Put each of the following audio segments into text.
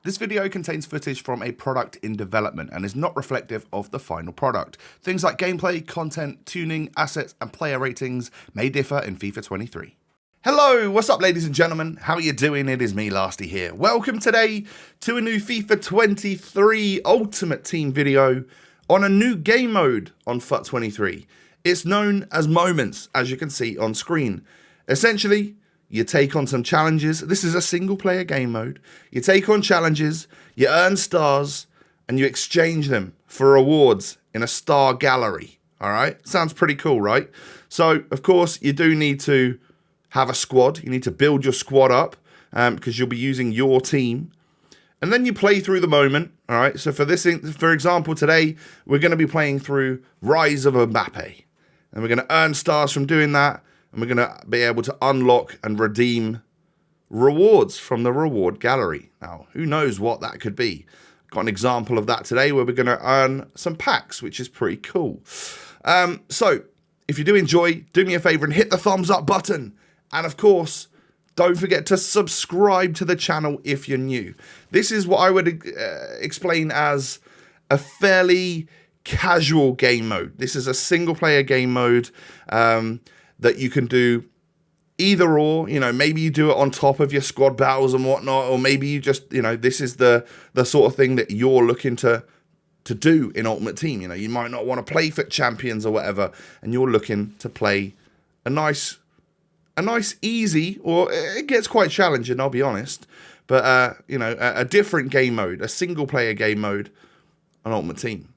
This video contains footage from a product in development and is not reflective of the final product. Things like gameplay, content, tuning, assets, and player ratings may differ in FIFA 23. Hello, what's up ladies and gentlemen? How are you doing? It is me, Lasty here. Welcome today to a new FIFA 23 Ultimate Team video on a new game mode on FUT23. It's known as Moments, as you can see on screen. Essentially, you take on some challenges. This is a single player game mode. You take on challenges, you earn stars, and you exchange them for rewards in a star gallery. All right, sounds pretty cool, right? So, of course, you do need to have a squad. You need to build your squad up because you'll be using your team. And then you play through the moment. All right, so for example, today, we're going to be playing through Rise of Bappy. And we're going to earn stars from doing that. And we're going to be able to unlock and redeem rewards from the reward gallery. Now, who knows what that could be? Got an example of that today where we're going to earn some packs, which is pretty cool. So, if you do enjoy, do me a favor and hit the thumbs up button. And of course, don't forget to subscribe to the channel if you're new. This is what I would explain as a fairly casual game mode. This is a single player game mode that you can do either or, you know, maybe you do it on top of your squad battles and whatnot, or maybe you just, you know, this is the sort of thing that you're looking to do in Ultimate Team. You know, you might not want to play FUT Champions or whatever, and you're looking to play a nice easy, or it gets quite challenging, I'll be honest, but, you know, a different game mode, a single player game mode on Ultimate Team.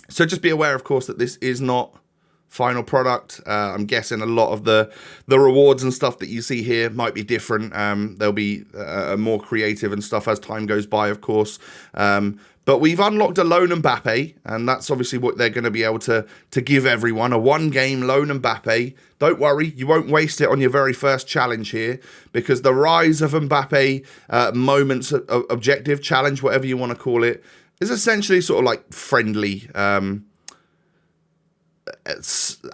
So just be aware, of course, that this is not final product. I'm guessing a lot of the rewards and stuff that you see here might be different. They'll be more creative and stuff as time goes by, of course. But we've unlocked a loan Bappy, and that's obviously what they're going to be able to give everyone, a one-game loan Bappy. Don't worry, you won't waste it on your very first challenge here, because the Rise of Bappy Moments objective, challenge, whatever you want to call it, is essentially sort of like friendly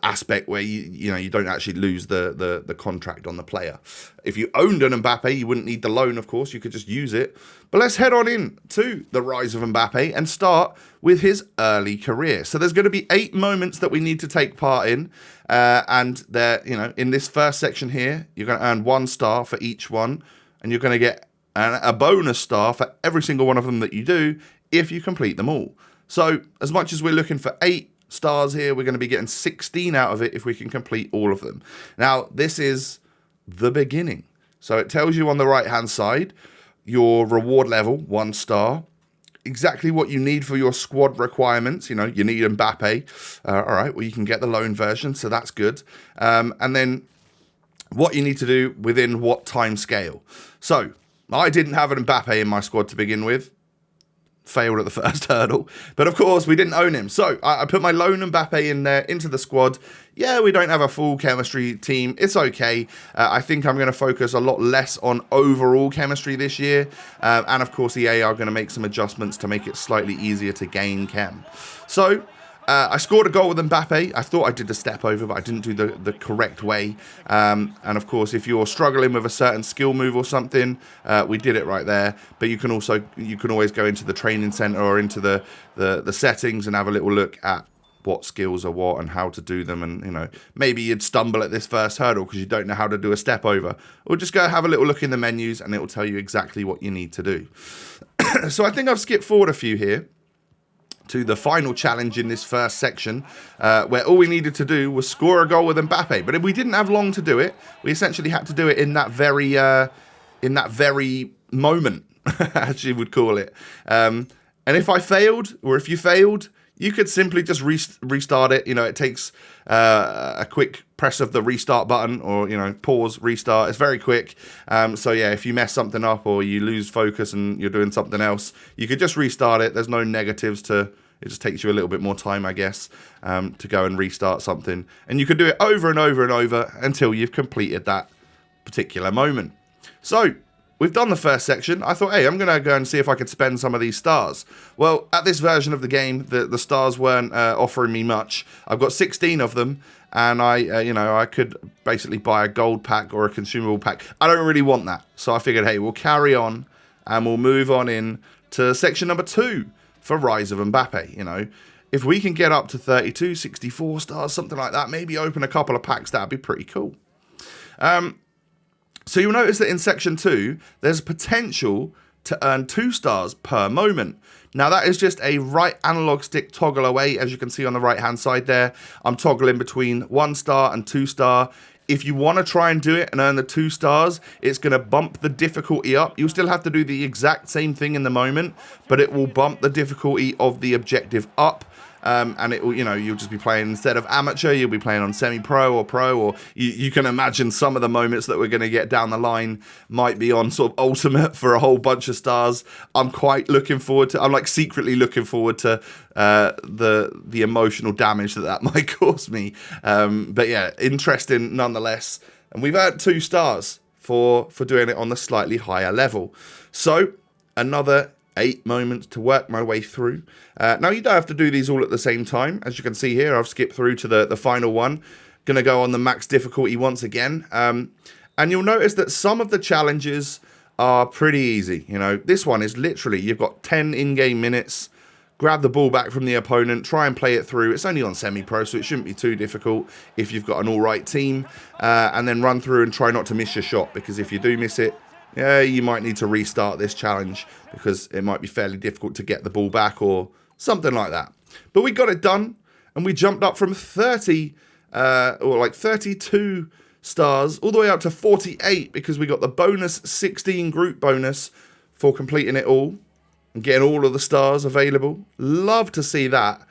aspect where you don't actually lose the contract on the player. If you owned an Bappy, you wouldn't need the loan, of course. You could just use it. But let's head on in to the Rise of Bappy and start with his early career. So there's going to be 8 moments that we need to take part in, and they're, you know, in this first section here, you're going to earn 1 star for each one, and you're going to get a bonus star for every single one of them that you do if you complete them all. So as much as we're looking for 8 stars here, we're going to be getting 16 out of it if we can complete all of them. Now, this is the beginning. So it tells you on the right hand side your reward level, 1 star, exactly what you need for your squad requirements. You know, you need Bappy. All right, well, you can get the loan version, so that's good. And then what you need to do within what time scale. So I didn't have an Bappy in my squad to begin with. Failed at the first hurdle, but of course we didn't own him, so I put my loan Bappy in there into the squad. Yeah, we don't have a full chemistry team, it's okay. I think I'm going to focus a lot less on overall chemistry this year, and of course EA are going to make some adjustments to make it slightly easier to gain chem. So I scored a goal with Bappy. I thought I did the step over, but I didn't do the correct way. And of course, if you're struggling with a certain skill move or something, we did it right there. But you can always go into the training center or into the settings and have a little look at what skills are what and how to do them. And, you know, maybe you'd stumble at this first hurdle because you don't know how to do a step over. Or just go have a little look in the menus and it will tell you exactly what you need to do. So I think I've skipped forward a few here to the final challenge in this first section, where all we needed to do was score a goal with Bappy. But we didn't have long to do it. We essentially had to do it in that very moment, as you would call it. And if I failed, or if you failed, you could simply just restart it. You know, it takes a quick press of the restart button, or, you know, pause, restart. It's very quick. So yeah, if you mess something up or you lose focus and you're doing something else, you could just restart it. There's no negatives to it. Just takes you a little bit more time, I guess, to go and restart something. And you could do it over and over and over until you've completed that particular moment. So we've done the first section. I thought, hey, I'm going to go and see if I could spend some of these stars. Well, at this version of the game, the stars weren't offering me much. I've got 16 of them, and I could basically buy a gold pack or a consumable pack. I don't really want that. So I figured, hey, we'll carry on and we'll move on in to section number 2 for Rise of Mbappe. You know, if we can get up to 32, 64 stars, something like that, maybe open a couple of packs, that'd be pretty cool. So you'll notice that in section 2, there's potential to earn 2 stars per moment. Now that is just a right analog stick toggle away, as you can see on the right hand side there. I'm toggling between 1 star and 2 star. If you want to try and do it and earn the 2 stars, it's going to bump the difficulty up. You'll still have to do the exact same thing in the moment, but it will bump the difficulty of the objective up. And it will, you know, you'll just be playing, instead of amateur, you'll be playing on semi-pro or pro, or you can imagine some of the moments that we're going to get down the line might be on sort of ultimate for a whole bunch of stars. I'm quite looking forward to, I'm like secretly looking forward to the emotional damage that might cause me. But yeah, interesting nonetheless. And we've earned 2 stars for doing it on the slightly higher level. So another 8 moments to work my way through. Now, you don't have to do these all at the same time. As you can see here, I've skipped through to the final one. Going to go on the max difficulty once again. And you'll notice that some of the challenges are pretty easy. You know, this one is literally, you've got 10 in-game minutes. Grab the ball back from the opponent, try and play it through. It's only on semi-pro, so it shouldn't be too difficult if you've got an all-right team. And then run through and try not to miss your shot, because if you do miss it, yeah, you might need to restart this challenge because it might be fairly difficult to get the ball back or something like that. But we got it done, and we jumped up from 30 or like 32 stars all the way up to 48 because we got the bonus 16 group bonus for completing it all and getting all of the stars available. Love to see that.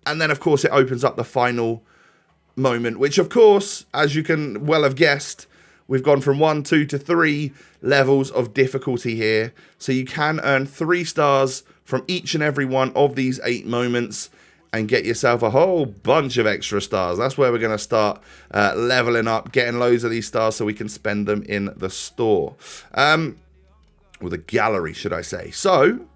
And then, of course, it opens up the final moment, which, of course, as you can well have guessed, we've gone from 1, 2 to 3 levels of difficulty here. So you can earn 3 stars from each and every one of these 8 moments and get yourself a whole bunch of extra stars. That's where we're going to start leveling up, getting loads of these stars so we can spend them in the store. Or the gallery, should I say. So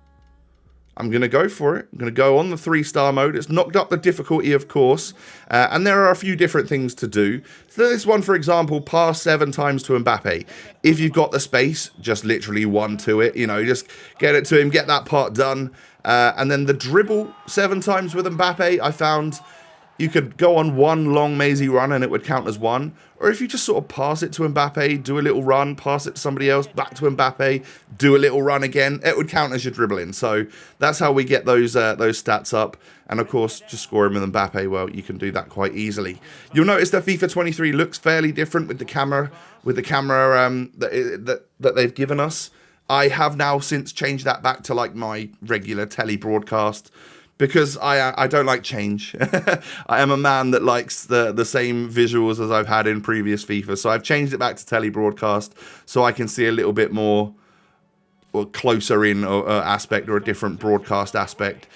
I'm going to go for it. I'm going to go on the 3-star mode. It's knocked up the difficulty, of course. And there are a few different things to do. So this one, for example, pass 7 times to Mbappe. If you've got the space, just literally 1 to it. You know, just get it to him, get that part done. And then the dribble 7 times with Mbappe, I found you could go on 1 long mazy run and it would count as 1. Or if you just sort of pass it to Mbappe, do a little run, pass it to somebody else, back to Mbappe, do a little run again, it would count as your dribbling. So that's how we get those stats up. And of course, just scoring with Mbappe, well, you can do that quite easily. You'll notice that FIFA 23 looks fairly different with the camera, that they've given us. I have now since changed that back to like my regular telly broadcast, because I don't like change. I am a man that likes the same visuals as I've had in previous FIFA. So I've changed it back to tele broadcast so I can see a little bit more or closer in aspect, or a different broadcast aspect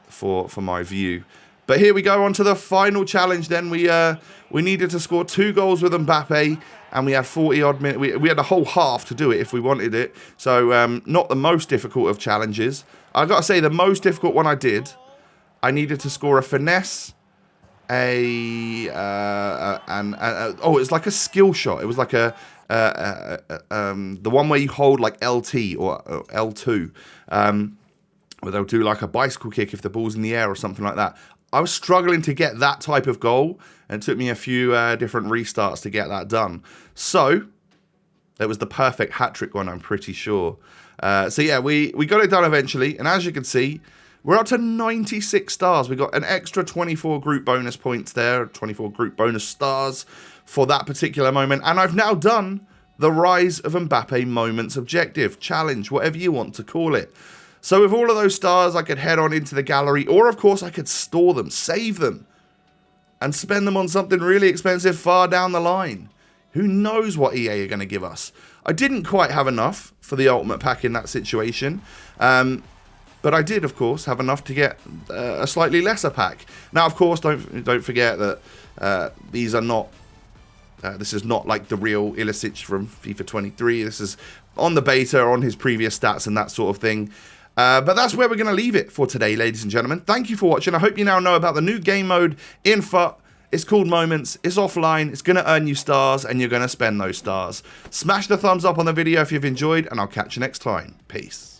for my view. But here we go on to the final challenge then. We needed to score 2 goals with Mbappe, and we had 40 odd minutes. We had a whole half to do it if we wanted it. So not the most difficult of challenges. I've got to say, the most difficult one I did, I needed to score a finesse, it's like a skill shot. It was like the one where you hold like LT or L2, where they'll do like a bicycle kick if the ball's in the air or something like that. I was struggling to get that type of goal, and it took me a few different restarts to get that done. So that was the perfect hat-trick one, I'm pretty sure. So yeah, we got it done eventually, and as you can see, we're up to 96 stars. We got an extra 24 group bonus points there, 24 group bonus stars for that particular moment, and I've now done the Rise of Mbappe Moments objective, challenge, whatever you want to call it. So with all of those stars, I could head on into the gallery, or of course I could store them, save them, and spend them on something really expensive far down the line. Who knows what EA are going to give us? I didn't quite have enough for the Ultimate Pack in that situation. But I did, of course, have enough to get a slightly lesser pack. Now, of course, don't forget that these are not... this is not like the real Ilicic from FIFA 23. This is on the beta, on his previous stats and that sort of thing. But that's where we're going to leave it for today, ladies and gentlemen. Thank you for watching. I hope you now know about the new game mode in FUT. It's called Moments, it's offline, it's going to earn you stars, and you're going to spend those stars. Smash the thumbs up on the video if you've enjoyed, and I'll catch you next time. Peace.